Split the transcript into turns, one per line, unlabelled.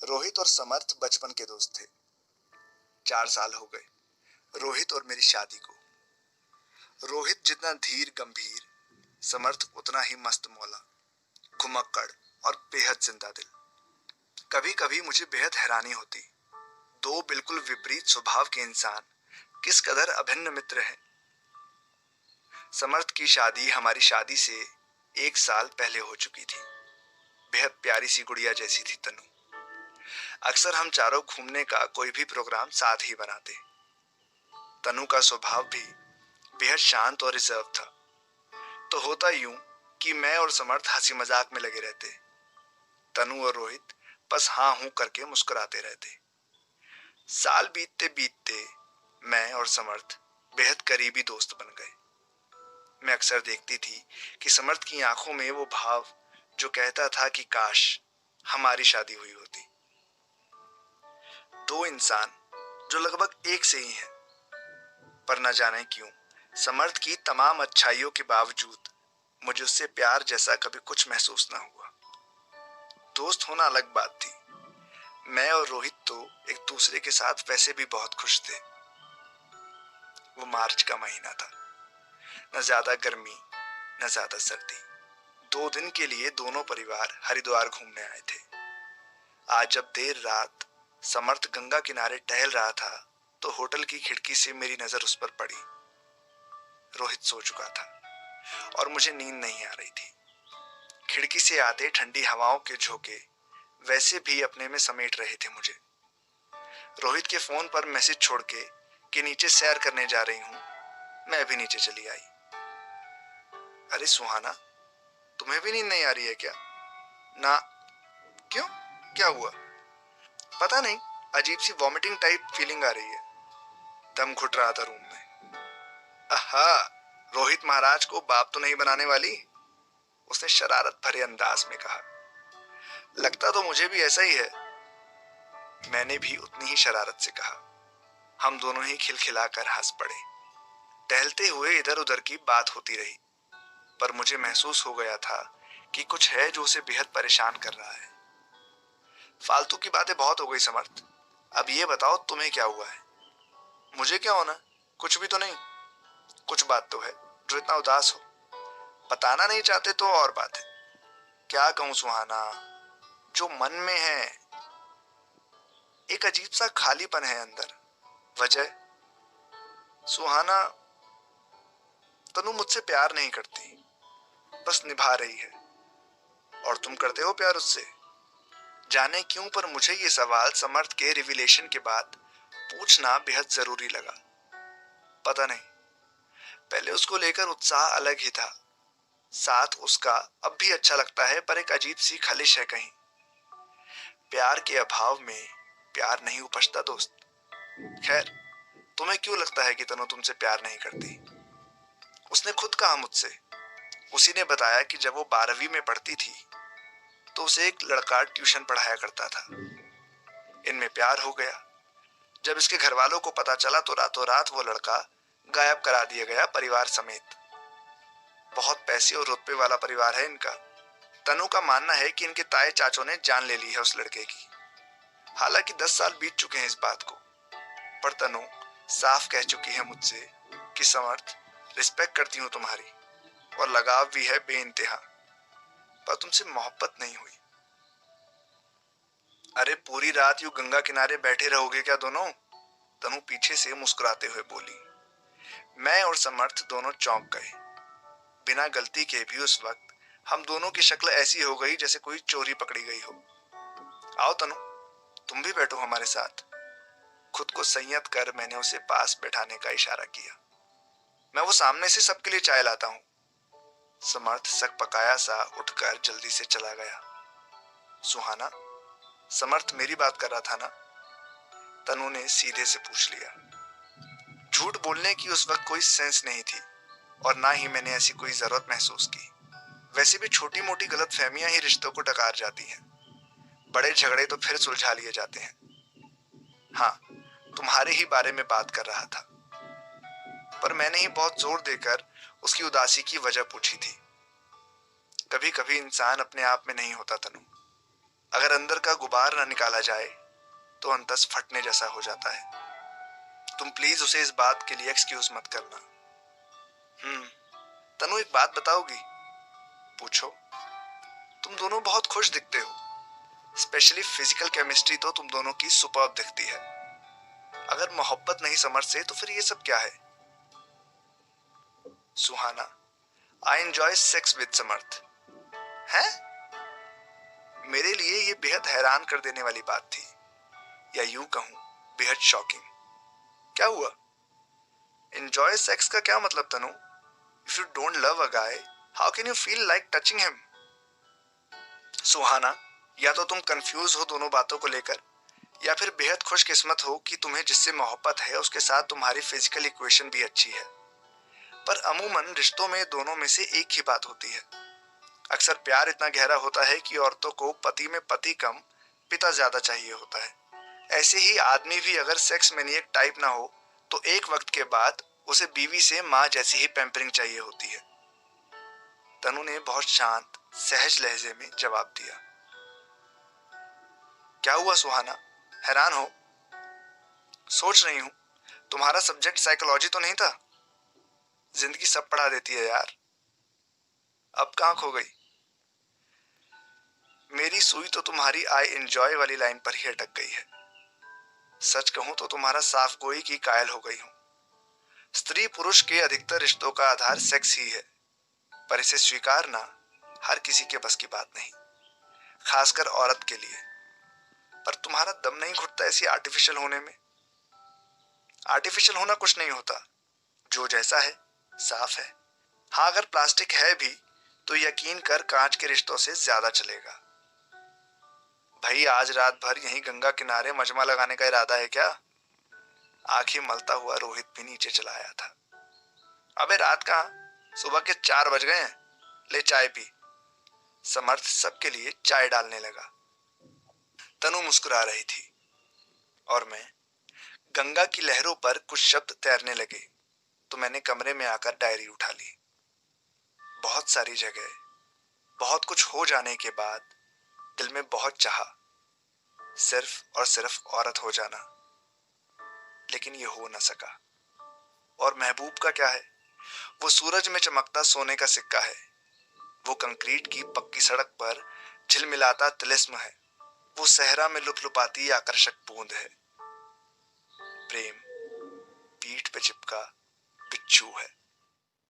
रोहित और समर्थ बचपन के दोस्त थे। 4 साल हो गए रोहित और मेरी शादी को। रोहित जितना धीर गंभीर, समर्थ उतना ही मस्त मौला, घुमक्कड़ और बेहद जिंदा दिल। कभी कभी मुझे बेहद हैरानी होती, दो बिल्कुल विपरीत स्वभाव के इंसान किस कदर अभिन्न मित्र हैं। समर्थ की शादी हमारी शादी से 1 साल पहले हो चुकी थी। बेहद प्यारी सी गुड़िया जैसी थी तनु। अक्सर हम चारों घूमने का कोई भी प्रोग्राम साथ ही बनाते। तनु का स्वभाव भी बेहद शांत और रिजर्व था, तो होता यूं कि मैं और समर्थ हंसी मजाक में लगे रहते। तनु और रोहित बस हाँ हूं करके मुस्कुराते रहते। साल बीतते बीतते मैं और समर्थ बेहद करीबी दोस्त बन गए। मैं अक्सर देखती थी कि समर्थ की आंखों में वो भाव जो कहता था कि काश हमारी शादी हुई होती। दो इंसान जो लगभग एक से ही हैं, पर न जाने क्यों समर्थ की तमाम अच्छाइयों के बावजूद मुझे उससे प्यार जैसा कभी कुछ महसूस न हुआ। दोस्त होना अलग बात थी। मैं और रोहित तो एक दूसरे के साथ वैसे भी बहुत खुश थे। वो मार्च का महीना था, न ज्यादा गर्मी न ज्यादा सर्दी। 2 दिन के लिए दोनों परिवार हरिद्वार घूमने आए थे। आज जब देर रात समर्थ गंगा किनारे टहल रहा था तो होटल की खिड़की से मेरी नजर उस पर पड़ी। रोहित सो चुका था और मुझे नींद नहीं आ रही थी। खिड़की से आते ठंडी हवाओं के झोंके वैसे भी अपने में समेट रहे थे मुझे। रोहित के फोन पर मैसेज छोड़ के कि नीचे सैर करने जा रही हूं, मैं भी नीचे चली आई। अरे सुहाना, तुम्हें भी नींद नहीं आ रही है क्या? ना। क्यों, क्या हुआ? पता नहीं, अजीब सी वॉमिटिंग टाइप फीलिंग आ रही है। दम घुट रहा था रूम में। आहा, रोहित महाराज को बाप तो नहीं बनाने वाली? उसने शरारत भरे अंदाज में कहा। लगता तो मुझे भी ऐसा ही है, मैंने भी उतनी ही शरारत से कहा। हम दोनों ही खिलखिलाकर हंस पड़े। टहलते हुए इधर उधर की बात होती रही, पर मुझे महसूस हो गया था कि कुछ है जो उसे बेहद परेशान कर रहा है। फालतू की बातें बहुत हो गई समर्थ, अब ये बताओ तुम्हें क्या हुआ है? मुझे क्या होना, कुछ भी तो नहीं। कुछ बात तो है जो इतना उदास हो। बताना नहीं चाहते तो और बात है। क्या कहूं सुहाना, जो मन में है एक अजीब सा खालीपन है अंदर। वजह? सुहाना, तनु मुझसे प्यार नहीं करती, बस निभा रही है। और तुम करते हो प्यार उससे? जाने क्यों पर मुझे ये सवाल समर्थ के रिविलेशन के बाद पूछना बेहद जरूरी लगा। पता नहीं, पहले उसको लेकर उत्साह अलग ही था। साथ उसका अब भी अच्छा लगता है, पर एक अजीब सी खलिश है कहीं। प्यार के अभाव में प्यार नहीं उपजता दोस्त। खैर, तुम्हें क्यों लगता है कि तनु तुमसे प्यार नहीं करती? उसने खुद कहा मुझसे। उसी ने बताया कि जब वो 12वीं में पढ़ती थी तो उसे एक लड़का ट्यूशन पढ़ाया करता था। इनमें प्यार हो गया। जब इसके घर वालों को पता चला तो रातों रात वो लड़का गायब करा दिया गया, परिवार समेत। बहुत पैसे और रुतबे वाला परिवार है इनका। तनु का मानना है कि इनके ताए चाचों ने जान ले ली है उस लड़के की। हालांकि 10 साल बीत चुके हैं इस बात को, पर तनु साफ कह चुकी है मुझसे कि समर्थ, रिस्पेक्ट करती हूँ तुम्हारी और लगाव भी है बेइंतहा, पर तुमसे मोहब्बत नहीं हुई। अरे पूरी रात यूं गंगा किनारे बैठे रहोगे क्या दोनों? तनु पीछे से मुस्कुराते हुए बोली। मैं और समर्थ दोनों चौंक गए। बिना गलती के भी उस वक्त हम दोनों की शक्ल ऐसी हो गई जैसे कोई चोरी पकड़ी गई हो। आओ तनु, तुम भी बैठो हमारे साथ। खुद को संयत कर मैंने उसे पास बैठाने का इशारा किया। मैं वो सामने से सबके लिए चाय लाता हूँ। समर्थ सकपकाया सा उठकर जल्दी से चला गया। सुहाना, समर्थ मेरी बात कर रहा था ना? तनु ने सीधे से पूछ लिया। झूठ बोलने की उस वक्त कोई सेंस नहीं थी और ना ही मैंने ऐसी कोई जरूरत महसूस की। वैसे भी छोटी मोटी गलतफहमियां ही रिश्तों को डकार जाती हैं। बड़े झगड़े तो फिर सुलझा लिए जाते हैं। हाँ, तुम्हारे ही बारे में बात कर रहा था। पर मैंने ही बहुत जोर देकर उसकी उदासी की वजह पूछी थी। कभी कभी इंसान अपने आप में नहीं होता तनु। अगर अंदर का गुबार ना निकाला जाए तो अंतस फटने जैसा हो जाता है। तुम प्लीज उसे इस बात के लिए एक्सक्यूज मत करना। तनु, एक बात बताओगी? पूछो। तुम दोनों बहुत खुश दिखते हो। स्पेशली फिजिकल केमिस्ट्री तो तुम दोनों की सुपर्ब दिखती है। अगर मोहब्बत नहीं समर्थ से तो फिर ये सब क्या है? सुहाना, आई एंजॉय सेक्स विद समर्थ। है? मेरे लिए ये बेहद हैरान कर देने वाली बात थी, या यूं कहूं बेहद शॉकिंग। क्या हुआ? एंजॉय सेक्स का क्या मतलब Tanu? If you don't love a guy, how can you feel like touching him? Suhana, या तो तुम कंफ्यूज हो दोनों बातों को लेकर, या फिर बेहद खुशकिस्मत हो कि तुम्हें जिससे मोहब्बत है उसके साथ तुम्हारी फिजिकल इक्वेशन भी अच्छी है। पर अमूमन रिश्तों में दोनों में से एक ही बात होती है। अक्सर प्यार इतना गहरा होता है कि औरतों को पति में पति कम पिता ज्यादा चाहिए होता है। ऐसे ही आदमी भी अगर सेक्स मैनिएक टाइप ना हो तो एक वक्त के बाद उसे बीवी से माँ जैसी ही पैम्परिंग चाहिए होती है। तनु ने बहुत शांत सहज लहजे में जवाब दिया। क्या हुआ सुहाना, हैरान हो? सोच रही हूं, तुम्हारा सब्जेक्ट साइकोलॉजी तो नहीं था? जिंदगी सब पढ़ा देती है यार। अब कहां खो गई? मेरी सुई तो तुम्हारी आई एंजॉय वाली लाइन पर ही अटक गई है। सच कहूं तो तुम्हारा साफ गोई की कायल हो गई हूं। स्त्री पुरुष के अधिकतर रिश्तों का आधार सेक्स ही है, पर इसे स्वीकारना हर किसी के बस की बात नहीं, खासकर औरत के लिए। पर तुम्हारा दम नहीं घुटता ऐसी आर्टिफिशियल होने में? आर्टिफिशियल होना कुछ नहीं होता, जो जैसा है साफ है। हाँ, अगर प्लास्टिक है भी तो यकीन कर कांच के रिश्तों से ज्यादा चलेगा। भाई, आज रात भर यहीं गंगा किनारे मजमा लगाने का इरादा है क्या? आंखें मलता हुआ रोहित भी नीचे चला आया था। अबे रात कहाँ, सुबह के 4 बज गए हैं। ले चाय पी। समर्थ सबके लिए चाय डालने लगा। तनु मुस्कुरा रही थी और मैं। गंगा की लहरों पर कुछ शब्द तैरने लगे तो मैंने कमरे में आकर डायरी उठा ली। बहुत सारी जगह बहुत कुछ हो जाने के बाद दिल में बहुत चाहा सिर्फ और सिर्फ औरत हो जाना, लेकिन ये हो न सका। और महबूब का क्या है? वो सूरज में चमकता सोने का सिक्का है। वो कंक्रीट की पक्की सड़क पर झिलमिलाता तिलिस्म है। वो सहरा में लुपलुपाती आकर्षक बूंद है। प्रेम पीठ पे चिपका बिच्छू है।